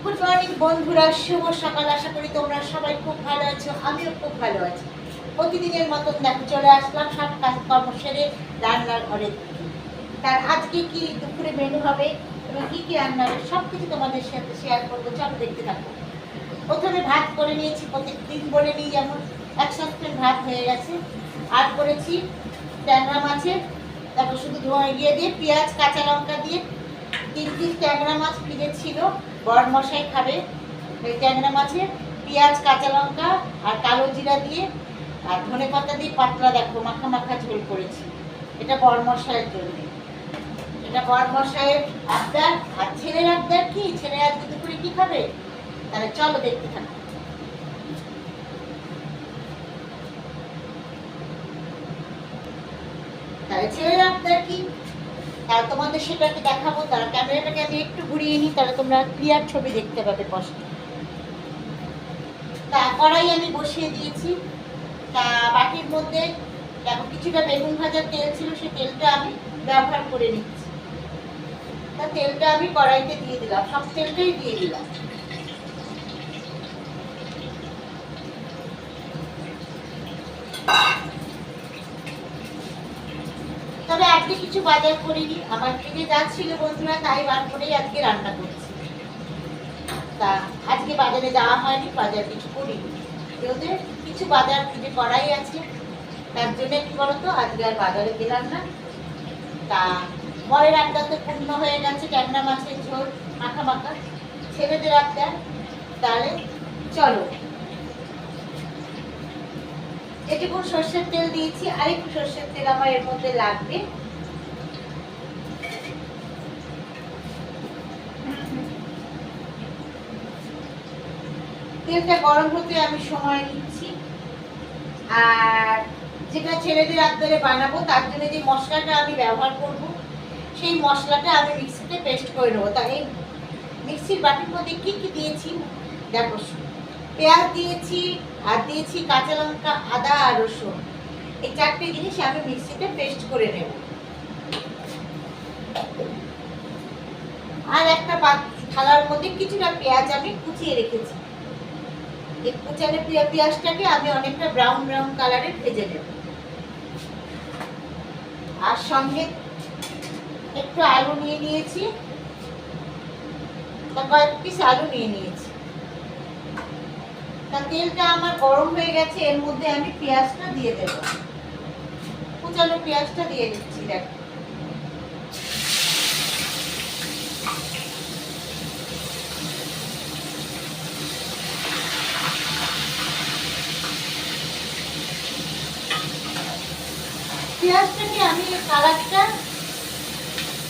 Good morning বন্ধুরা, শুভ সকাল। আশা করি তোমরা সবাই খুব ভালো আছো, আমিও খুব ভালো আছি। প্রতিদিনের মতন দেখো চলে আসলাম সব কাজ কর্ম সেরে রান্নার ঘরে। তার আজকে কি দুপুরে মেনু হবে এবং কী কী রান্না হবে সব কিছু তোমাদের সাথে শেয়ার করবো, চলো দেখতে থাকো। প্রথমে ভাত করে নিয়েছি, প্রত্যেকদিন বলে নিই যেমন এক সপ্তাহ ভাত হয়ে গেছে। আর করেছি ট্যাংরা মাছের, তারপর শুধু ধোঁয়া গিয়ে দিয়ে পেঁয়াজ কাঁচা লঙ্কা দিয়ে 3 পিস ট্যাংরা মাছ ফ্রিজে ছিল, বড় মশাই খাবে। এই ট্যাংরা মাছে পেঁয়াজ কাঁচা লঙ্কা আর কালো জিরা দিয়ে আর ধনে পাতা দিয়ে পাতলা দেখো মাখা মাখা ঝোল করেছি। এটা বড় মশাইয়ের জন্য, এটা বড় মশাইয়ের আবদার। আর ছেলের আবদার কি, ছেলে আজকে দুপুরে কি খাবে, তাহলে চলো দেখতে থাকো। তাহলে ছেলের আবদার কি, তাহলে তোমাদের সেটাকে দেখাবো। তারা ক্যামেরাটাকে আমি একটু ঘুরিয়ে নিই, তাহলে তোমরা ক্লিয়ার ছবি দেখতে পাবে স্পষ্ট। তা কড়াই আমি বসিয়ে দিয়েছি। তা বাটির মধ্যে দেখো কিছুটা বেগুন ভাজার তেল ছিল, সেই তেলটা আমি ব্যবহার করে নিচ্ছি। তা তেলটা আমি কড়াইতে দিয়ে দিলাম, সব তেলটাই দিয়ে দিলাম। তবে আজকে কিছু বাজার করিনি, আমার ফ্রিজে যা ছিল বন্ধুরা তাই বার করেই আজকে রান্না করছি। তা আজকে বাজারে যাওয়া হয়নি, বাজার কিছু করিনি, যেহেতু কিছু বাজার ফ্রিজে করাই আছে, তার জন্য কি বলতো আজকে আর বাজারে গেলাম না। তা বরের আড্ডা তো পূর্ণ হয়ে গেছে, ট্যাংরা মাছের ঝোল মাখা মাখা, ছেলেদের আড্ডা। তাহলে চলো, এটুকু সর্ষের তেল দিয়েছি, আরেকটু সর্ষের তেল আমার এর মধ্যে লাগবে। তেলটা গরম হতে আমি সময় নিচ্ছি। আর যেটা ছেলেদের আবদারে বানাবো তার জন্য যে মশলাটা আমি ব্যবহার করব, সেই মশলাটা আমি মিক্সিতে পেস্ট করে নেবো। তাই এই মিক্সির বাটির মধ্যে কী কী দিয়েছি দেখো, পেঁয়াজ দিয়েছি, আর দিয়েছি কাঁচা লঙ্কা, আদা আর রসুন। এই 4টে জিনিস আমি মিক্সিতে পেস্ট করে নেব। আর একটা থালার মধ্যে কিছুটা পেঁয়াজ আমি কুচিয়ে রেখেছি। এই কুচানো পেঁয়াজটাকে আমি অনেকটা ব্রাউন ব্রাউন কালারে ভেজে নেব। আর সঙ্গে একটু আলু নিয়ে নিয়েছি, কয়েক পিস আলু নিয়ে নিয়েছি। তা তেলটা আমার গরম হয়ে গেছে, এর মধ্যে আমি পেঁয়াজটা দিয়ে দেব। কুচানো পেঁয়াজটা দিয়ে দিচ্ছি। দেখো পেঁয়াজটাকে আমি কালারটা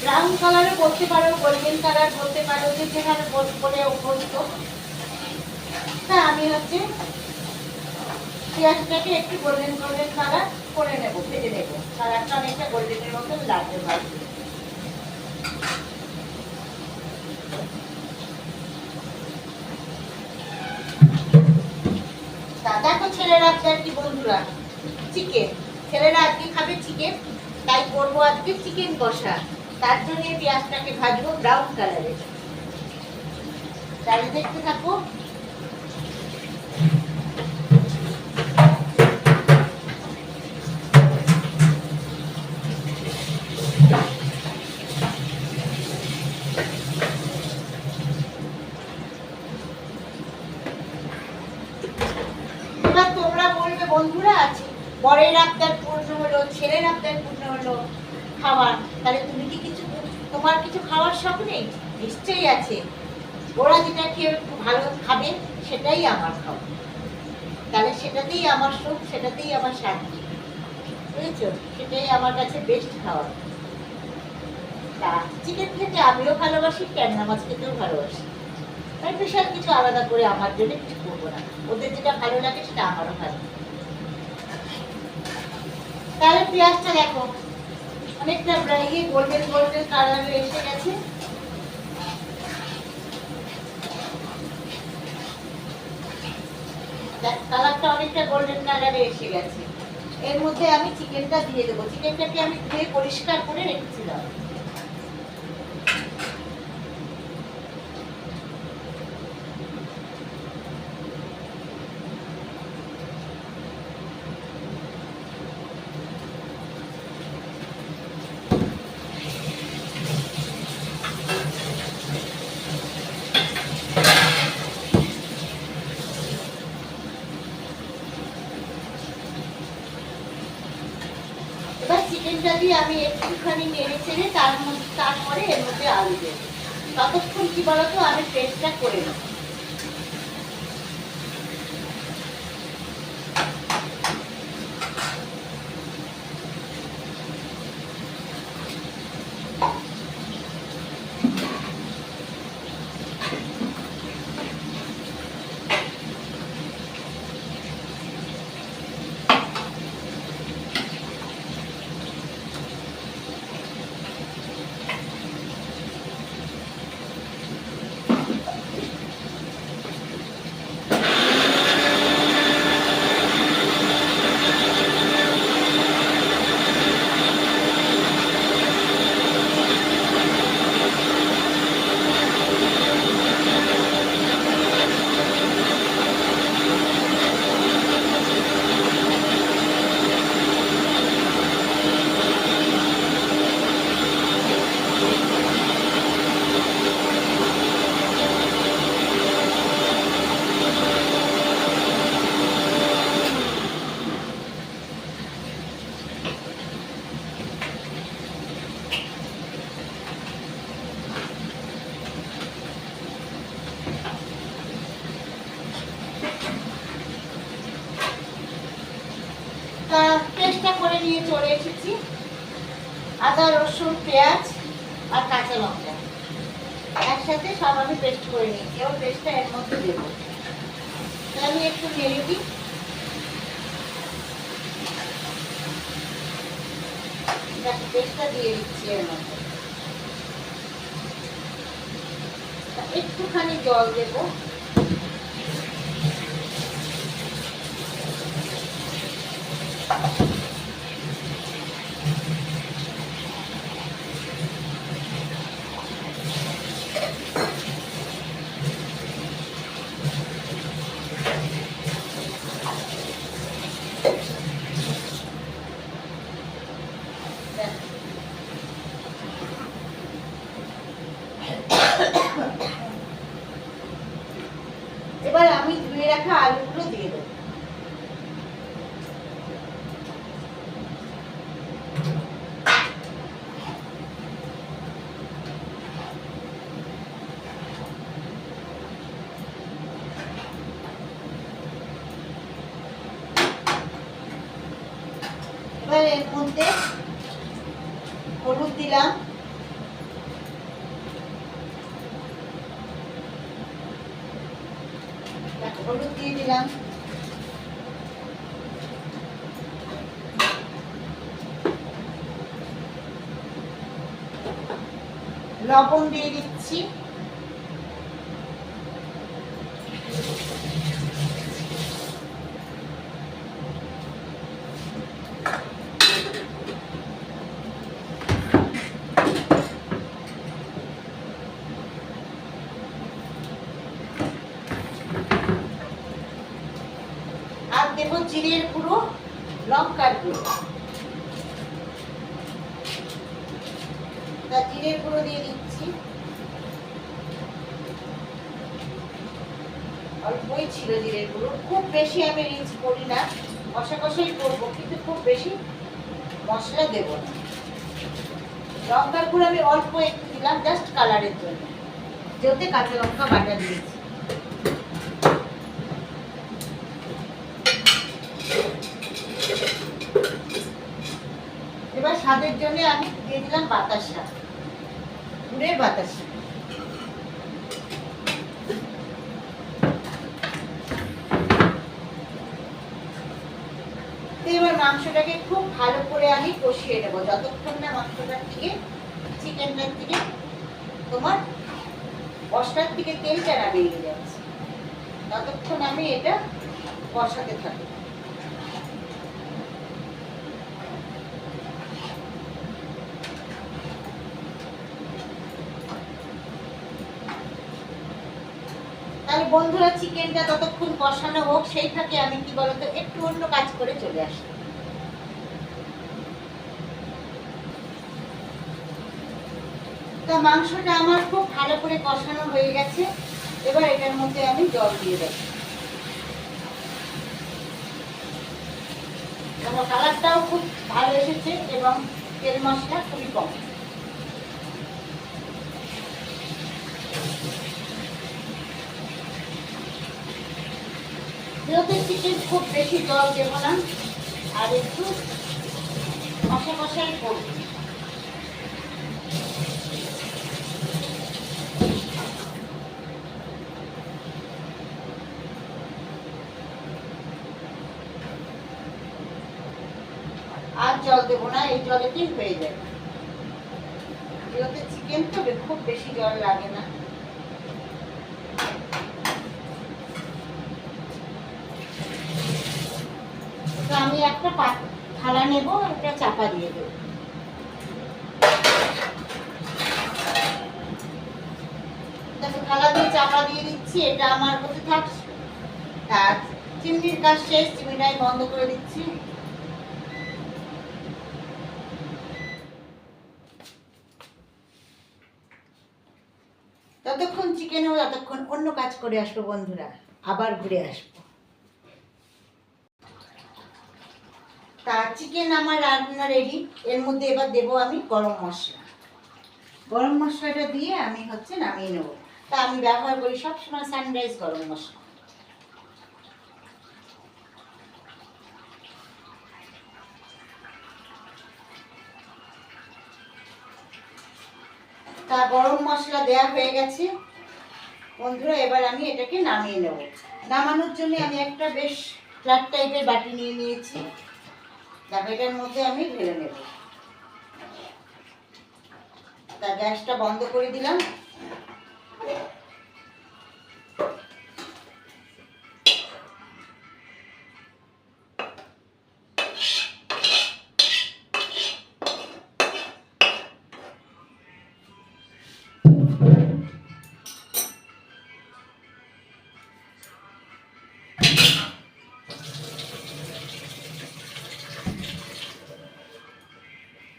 ব্রাউন কালারে বলতে পারো, গোল্ডেন কালার বলতে পারো, যে যেখানে বলে অভ্যস্ত। তা আমি হচ্ছে পেঁয়াজটাকে একটু গোল্ডেন গোল্ডেন কালার করে নেবো, ভেজে নেবো। কালারটা অনেকটা গোল্ডেনের মতন লাগবে ভাজতে। দেখো ছেলেরা আজকে কি বন্ধুরা, চিকেন, ছেলেরা আজকে খাবে চিকেন, তাই করবো আজকে চিকেন কষা। তার জন্য পেঁয়াজটাকে ভাজবো ব্রাউন কালারে। তাহলে দেখতে থাকো। এবার তোমরা বলবে বন্ধুরা, আছে বরের আবদার পূর্ণ হলো, ছেলের আবদার পূর্ণ হলো খাওয়ার, তাহলে তুমি কি কিছু, তোমার কিছু খাওয়ার শখ নেই? নিশ্চয়ই আছে। ওরা যেটা খেয়ে ভালো খাবে সেটাই আমার খাওয়া, তাহলে সেটাতেই আমার সুখ, সেটাতেই আমার শান্তি, বুঝেছো? সেটাই আমার কাছে বেস্ট খাওয়া। তা চিকেন খেতে আমিও ভালোবাসি, ট্যাংরা মাছ খেতেও ভালোবাসি, তাই বিশাল কিছু আলাদা করে আমার জন্য কিছু করবো না। ওদের যেটা ভালো লাগে সেটা আমারও ভালো। তাহলে পেঁয়াজটা দেখো অনেকটা গোল্ডেন গোল্ডেন কালারে এসে গেছে। কালারটা অনেকটা গোল্ডেন কালারে এসে গেছে। এর মধ্যে আমি চিকেনটা দিয়ে দেবো। চিকেনটাকে আমি ধুয়ে পরিষ্কার করে রেখেছিলাম। একটুখানি নেড়ে চেড়ে তারপরে এর মধ্যে আলু দেবো। ততক্ষণ কি বলতো আমি পেস্টটা করে নেব। পেস্টটা করে নিয়ে চলে এসেছি। আদা, রসুন, পেঁয়াজ আর কাঁচা লঙ্কা একসাথে সব আমি পেস্ট করে নিয়েছি। এবার পেস্টটা এর মধ্যে দেবো। আমি একটু নেড়ে দিই। পেস্টটা দিয়ে দিচ্ছি এর মধ্যে। একটুখানি জল দেবো। এবার আমি ধুয়ে রাখা আলুগুলো দিয়ে দেবো। এবার এর মধ্যে হলুদ দিলাম, হলুদ দিয়ে দিলাম, লবণ দিয়ে দিচ্ছি, আর দেবো জিরের গুঁড়ো, লঙ্কার গুঁড়ো। জিরের গুঁড়ো দিয়ে দিচ্ছি, অল্পই ছিল জিরের গুঁড়ো, খুব বেশি আমি রিচ করি না, কষা কষাই করবো, কিন্তু খুব বেশি মশলা দেব না। লঙ্কার গুঁড়ো আমি অল্প একটু দিলাম, জাস্ট কালারের জন্য, যেহেতু কাঁচা লঙ্কা বাটা দিয়েছি। এবার স্বাদের জন্য আমি দিয়ে দিলাম বাতাসা, গুড়ের বাতাসা। এবার মাংসটাকে খুব ভালো করে আমি কষিয়ে নেবো, যতক্ষণ না মাংসটার থেকে, চিকেনটার থেকে তোমার কষার থেকে তেলটা না বেরিয়ে যাচ্ছে, ততক্ষণ আমি এটা কষাতে থাকি। তাহলে বন্ধুরা, চিকেনটা ততক্ষণ কষানো হোক, সেই থাকে আমি কি বলতো একটু অন্য কাজ করে চলে আসি। তা মাংসটা আমার খুব ভালো করে কষানো হয়ে গেছে। এবার এটার মধ্যে আমি জল দিয়ে দেব। কালারটাও খুব ভালো এসেছে এবং তেল মশলা খুবই কম। যেহেতু চিকেন খুব বেশি জল দেব না, আর একটু কষা কষাই করব। আর জল দেবো না, এই জলেতেই হয়ে যাবে। যেহেতু চিকেন তো খুব বেশি জল লাগে না। তো আমি একটা থালা নেব, একটা চাপা দিয়ে দেবো। দেখো থালা দিয়ে চাপা দিয়ে দিচ্ছি, এটা আমার হতে থাক। আর চিমনির কাজ শেষ, চিমনিটাই বন্ধ করে দিচ্ছি। ততক্ষণ চিকেন হবে, ততক্ষণ অন্য কাজ করে আসবো বন্ধুরা, আবার ঘুরে আসবো। তা চিকেন আমার রান্না রেডি। এর মধ্যে এবার দেবো আমি গরম মশলা। গরম মশলাটা দিয়ে আমি নামিয়ে নেব। তা আমি ব্যবহার করি সবসময় সানরাইজ গরম মশলা। তা গরম মশলা দেওয়া হয়ে গেছে বন্ধুরা, এবার আমি এটাকে নামিয়ে নেব। নামানোর জন্য আমি একটা বেশ ফ্ল্যাট টাইপের বাটি নিয়ে নিয়েছি। তারপর এটার মধ্যে আমি ঢেলে নেব। তা গ্যাসটা বন্ধ করে দিলাম।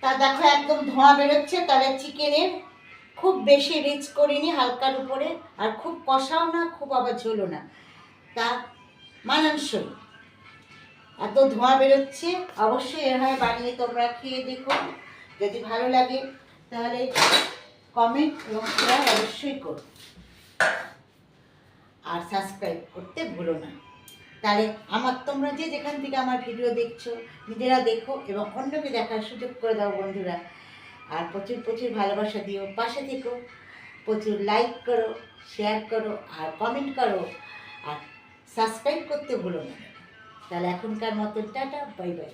তা দেখো একদম ধোঁয়া বেরোচ্ছে। তাহলে চিকেনের খুব বেশি রিচ করিনি, হালকার উপরে, আর খুব কষাও না, খুব আবার ঝোলও না, তা মানানসই। এত ধোঁয়া বেরোচ্ছে। অবশ্যই এভাবে বানিয়ে তোমরা খেয়ে দেখো। যদি ভালো লাগে তাহলে কমেন্ট এবং শেয়ার অবশ্যই করো, আর সাবস্ক্রাইব করতে ভুলো না। তাহলে তোমরা যেখান থেকে আমার ভিডিও দেখছো, নিজেরা দেখো এবং অন্যকে দেখার সুযোগ করে দাও বন্ধুরা। আর প্রচুর প্রচুর ভালোবাসা দিও, পাশে থেকো, প্রচুর লাইক করো, শেয়ার করো, আর কমেন্ট করো, আর সাবস্ক্রাইব করতে ভুলো না। তাহলে এখনকার মতো টাটা, বাই বাই।